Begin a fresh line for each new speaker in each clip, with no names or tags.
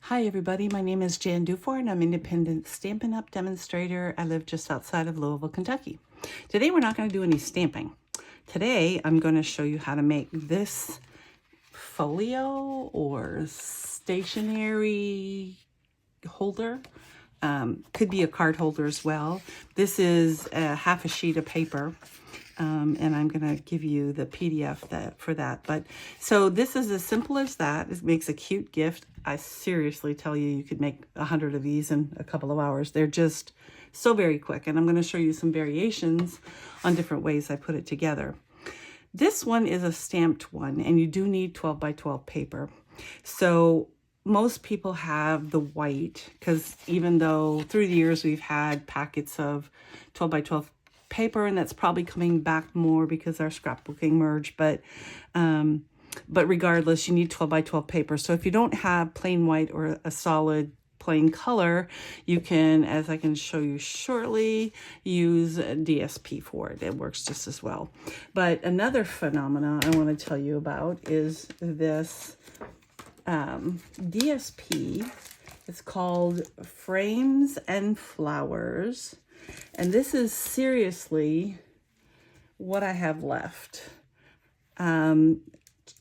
Hi everybody, my name is Jan Dufour and I'm an independent Stampin' Up! Demonstrator. I live just outside of Louisville, Kentucky. Today we're not going to do any stamping. Today I'm going to show you how to make this folio or stationery holder. Could be a card holder as well. This is half a sheet of paper. And I'm going to give you the PDF for that. But so this is as simple as that. It makes a cute gift. I seriously tell you, you could make 100 of these in a couple of hours. They're just so very quick. And I'm going to show you some variations on different ways I put it together. This one is a stamped one, and you do need 12 by 12 paper. So most people have the white, because even though through the years we've had packets of 12 by 12 paper, and that's probably coming back more because our scrapbooking merged, but regardless, you need 12 by 12 paper. So if you don't have plain white or a solid plain color, you can, as I can show you shortly, use DSP for it. It works just as well. But another phenomena I want to tell you about is this DSP. It's called Frames and Flowers. And this is seriously what I have left.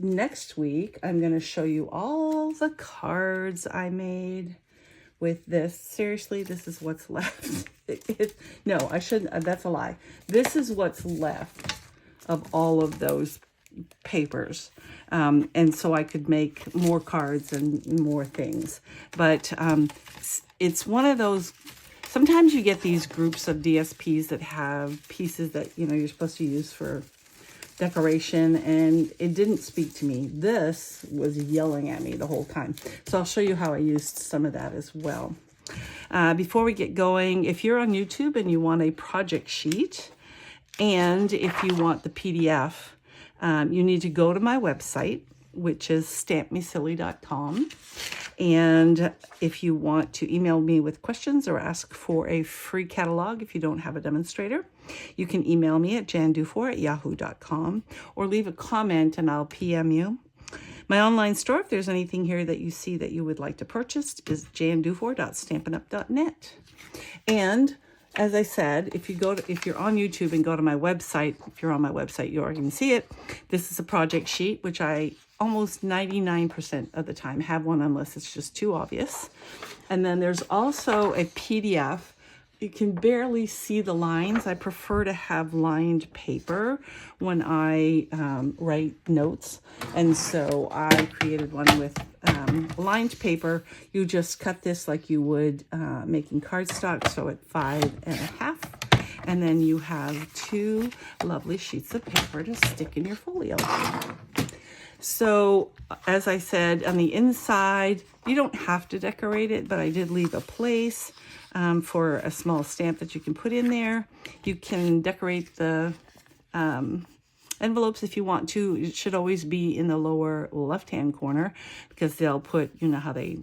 Next week, I'm going to show you all the cards I made with this. Seriously, this is what's left. No, I shouldn't. That's a lie. This is what's left of all of those papers. And so I could make more cards and more things. But it's one of those. Sometimes you get these groups of DSPs that have pieces that, you know, you're supposed to use for decoration, and it didn't speak to me. This was yelling at me the whole time. So I'll show you how I used some of that as well. Before we get going, if you're on YouTube and you want a project sheet, and if you want the PDF, you need to go to my website, which is stampmesilly.com. And if you want to email me with questions or ask for a free catalog if you don't have a demonstrator, you can email me at jandufour@yahoo.com or leave a comment and I'll PM you. My online store, if there's anything here that you see that you would like to purchase, is jandufour.stampinup.net. And as I said, if you're on YouTube and go to my website, if you're on my website, you already can see it. This is a project sheet, which I almost 99% of the time have one, unless it's just too obvious. And then there's also a PDF. You can barely see the lines. I prefer to have lined paper when I write notes. And so I created one with lined paper. You just cut this like you would making cardstock, so at 5.5. And then you have 2 lovely sheets of paper to stick in your folio. So, as I said, on the inside, you don't have to decorate it, but I did leave a place for a small stamp that you can put in there. You can decorate the envelopes if you want to. It should always be in the lower left-hand corner, because they'll put, you know how they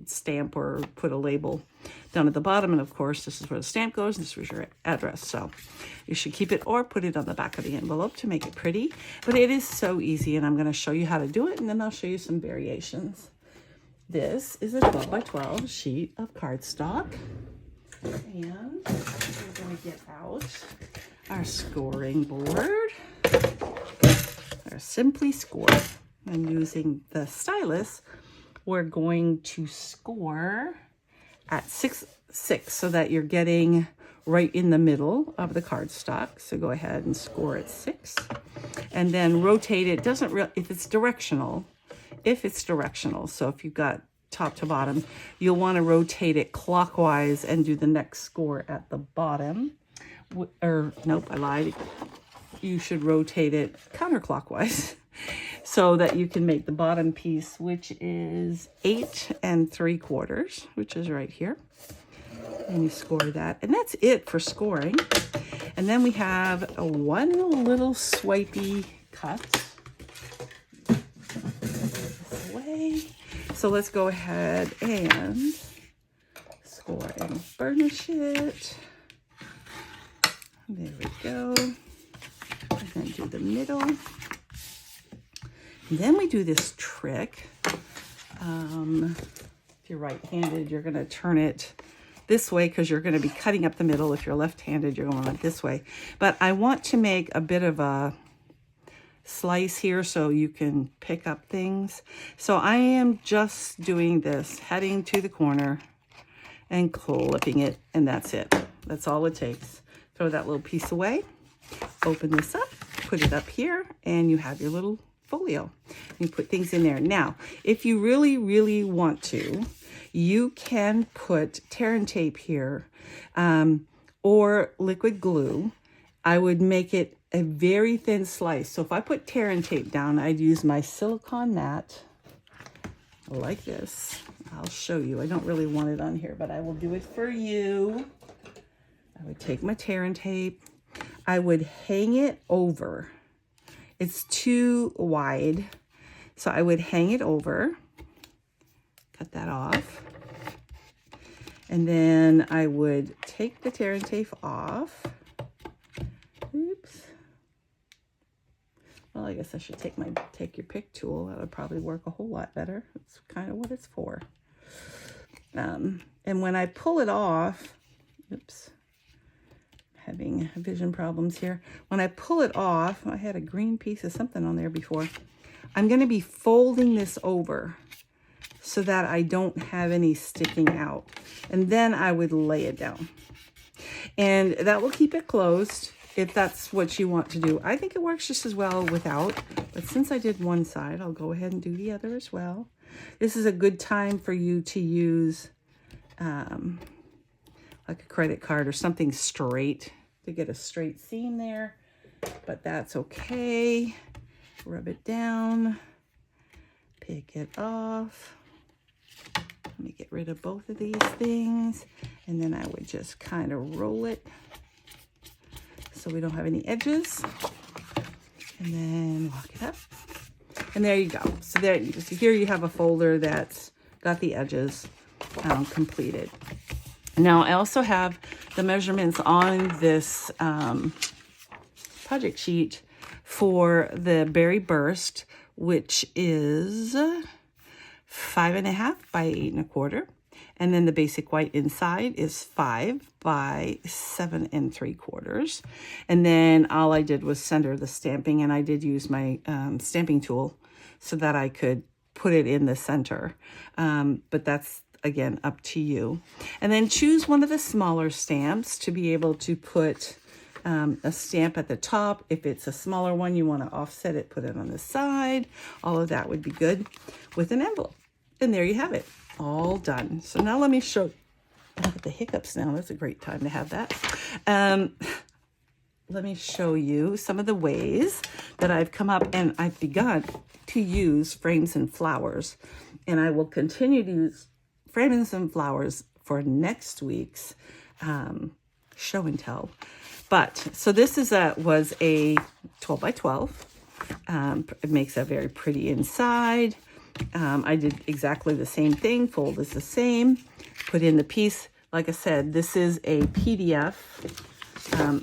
stamp or put a label down at the bottom, and of course this is where the stamp goes, and this is your address. So you should keep it or put it on the back of the envelope to make it pretty. But it is so easy, and I'm going to show you how to do it, and then I'll show you some variations. This is a 12 by 12 sheet of cardstock, and we're going to get out our scoring board, our Simply Score. I'm using the stylus. We're going to score at 6 so that you're getting right in the middle of the cardstock. So go ahead and score at 6, and then rotate it. If it's directional. So if you've got top to bottom, you'll want to rotate it clockwise and do the next score at the bottom. Or nope, I lied. You should rotate it counterclockwise, so that you can make the bottom piece, which is 8 3/4, which is right here. And you score that. And that's it for scoring. And then we have one little swipey cut this way. So let's go ahead and score and burnish it. There we go. And then do the middle. And then we do this trick If you're right-handed, you're going to turn it this way because you're going to be cutting up the middle. If you're left-handed, you're going this way. But I want to make a bit of a slice here so you can pick up things. So I am just doing this, heading to the corner and clipping it, and that's it. That's all it takes. Throw that little piece away, open this up, put it up here, and you have your little folio. You put things in there. Now, if you really, really want to, you can put tear and tape here or liquid glue. I would make it a very thin slice. So if I put tear and tape down, I'd use my silicone mat like this. I'll show you. I don't really want it on here, but I will do it for you. I would take my tear and tape. I would hang it over. It's too wide, so I would hang it over, cut that off, and then I would take the tear and tape off. Oops. Well, I guess I should take your pick tool. That would probably work a whole lot better. That's kind of what it's for. And when I pull it off, oops, having vision problems here. When I pull it off, I had a green piece of something on there before. I'm going to be folding this over so that I don't have any sticking out. And then I would lay it down. And that will keep it closed if that's what you want to do. I think it works just as well without, but since I did one side, I'll go ahead and do the other as well. This is a good time for you to use like a credit card or something straight to get a straight seam there, but that's okay. Rub it down, pick it off. Let me get rid of both of these things, and then I would just kind of roll it so we don't have any edges, and then lock it up. And there you go. So there, so here you have a folder that's got the edges completed. Now I also have the measurements on this project sheet for the berry burst, which is 5.5 by 8 1/4. And then the basic white inside is 5 by 7 3/4. And then all I did was center the stamping, and I did use my stamping tool so that I could put it in the center. But that's, again, up to you. And then choose one of the smaller stamps to be able to put a stamp at the top. If it's a smaller one, you want to offset it, put it on the side. All of that would be good with an envelope. And there you have it, all done. So now let me show, I have the hiccups now. That's a great time to have that. Let me show you some of the ways that I've come up, and I've begun to use frames and flowers. And I will continue to use frames and flowers for next week's show and tell. But so this is was a 12 by 12. It makes a very pretty inside. I did exactly the same thing. Fold is the same. Put in the piece. Like I said, this is a PDF.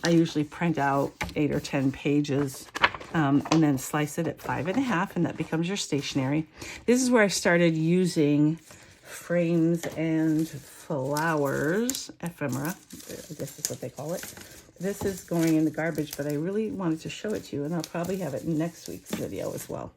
I usually print out 8 or 10 pages and then slice it at 5.5, and that becomes your stationery. This is where I started using frames and flowers, ephemera, I guess is what they call it. This is going in the garbage, but I really wanted to show it to you, and I'll probably have it in next week's video as well.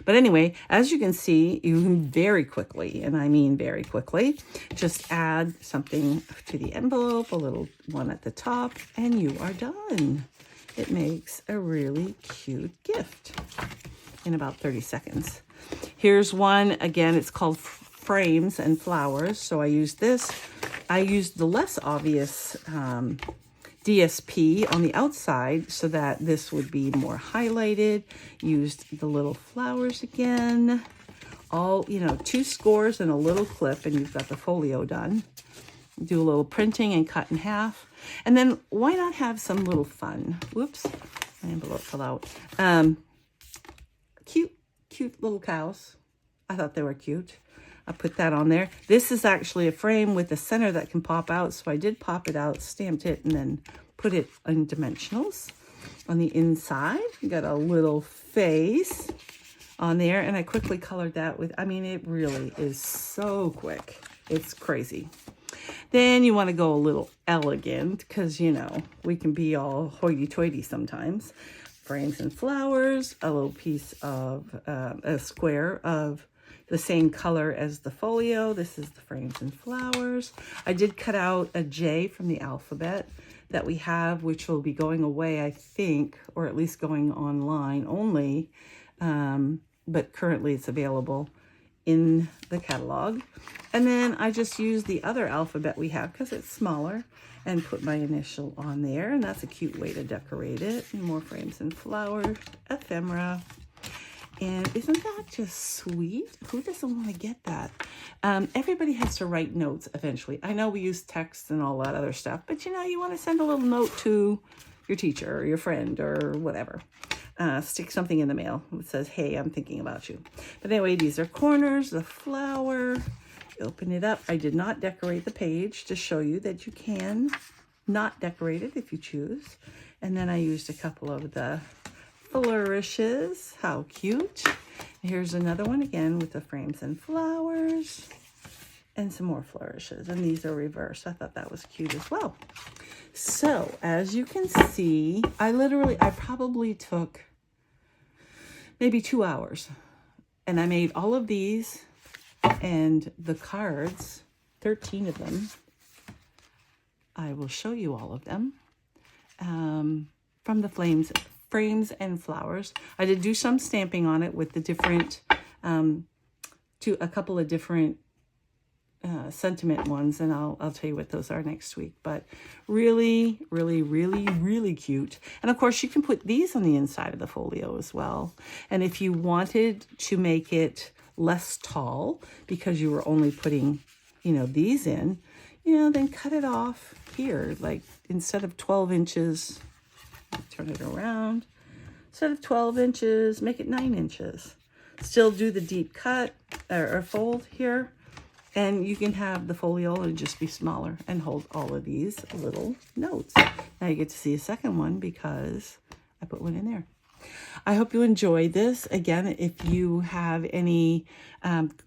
But anyway, as you can see, you can very quickly, and I mean very quickly, just add something to the envelope, a little one at the top, and you are done. It makes a really cute gift in about 30 seconds. Here's one, again, it's called Frames and Flowers. So I used this. I used the less obvious DSP on the outside so that this would be more highlighted. Used the little flowers again. All, 2 scores and a little clip, and you've got the folio done. Do a little printing and cut in half. And then why not have some little fun? Whoops, my envelope fell out. Cute little cows. I thought they were cute. I put that on there. This is actually a frame with a center that can pop out. So I did pop it out, stamped it, and then put it in dimensionals. On the inside, you got a little face on there, and I quickly colored that with, I mean, it really is so quick. It's crazy. Then you want to go a little elegant because, you know, we can be all hoity-toity sometimes. Frames and flowers, a little piece of a square of the same color as the folio. This is the frames and flowers. I did cut out a J from the alphabet that we have, which will be going away, I think, or at least going online only. But currently it's available in the catalog. And then I just use the other alphabet we have because it's smaller and put my initial on there. And that's a cute way to decorate it. And more frames and flowers, ephemera. And isn't that just sweet? Who doesn't want to get that? Everybody has to write notes eventually. I know we use text and all that other stuff, but you know, you want to send a little note to your teacher or your friend or whatever. Stick something in the mail that says, hey, I'm thinking about you. But anyway, these are corners, the flower. You open it up. I did not decorate the page to show you that you can not decorate it if you choose. And then I used a couple of the flourishes. How cute. Here's another one again with the frames and flowers and some more flourishes. And these are reversed. I thought that was cute as well. So as you can see, I probably took maybe 2 hours and I made all of these and the cards, 13 of them. I will show you all of them from the frames and flowers. I did do some stamping on it with the different, a couple of different sentiment ones, and I'll tell you what those are next week. But really, really, really, really cute. And of course, you can put these on the inside of the folio as well. And if you wanted to make it less tall because you were only putting, you know, these in, you know, then cut it off here. Like instead of 12 inches, turn it around. Instead of 12 inches, make it 9 inches. Still do the deep cut or fold here. And you can have the folio and just be smaller and hold all of these little notes. Now you get to see a second one because I put one in there. I hope you enjoyed this. Again, if you have any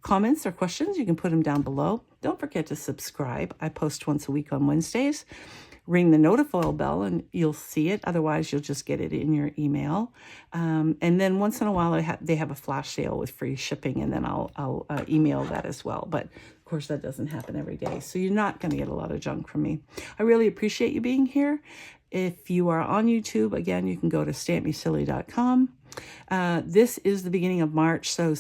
comments or questions, you can put them down below. Don't forget to subscribe. I post once a week on Wednesdays. Ring the notifier bell and you'll see it. Otherwise, you'll just get it in your email. And then once in a while, they have a flash sale with free shipping, and then I'll email that as well. But of course, that doesn't happen every day. So you're not going to get a lot of junk from me. I really appreciate you being here. If you are on YouTube, again, you can go to stampmesilly.com. This is the beginning of March, so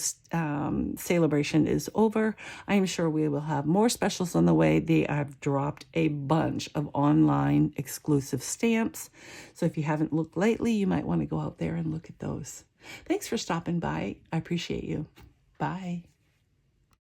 celebration is over. I am sure we will have more specials on the way. They have dropped a bunch of online exclusive stamps. So if you haven't looked lately, you might want to go out there and look at those. Thanks for stopping by. I appreciate you. Bye.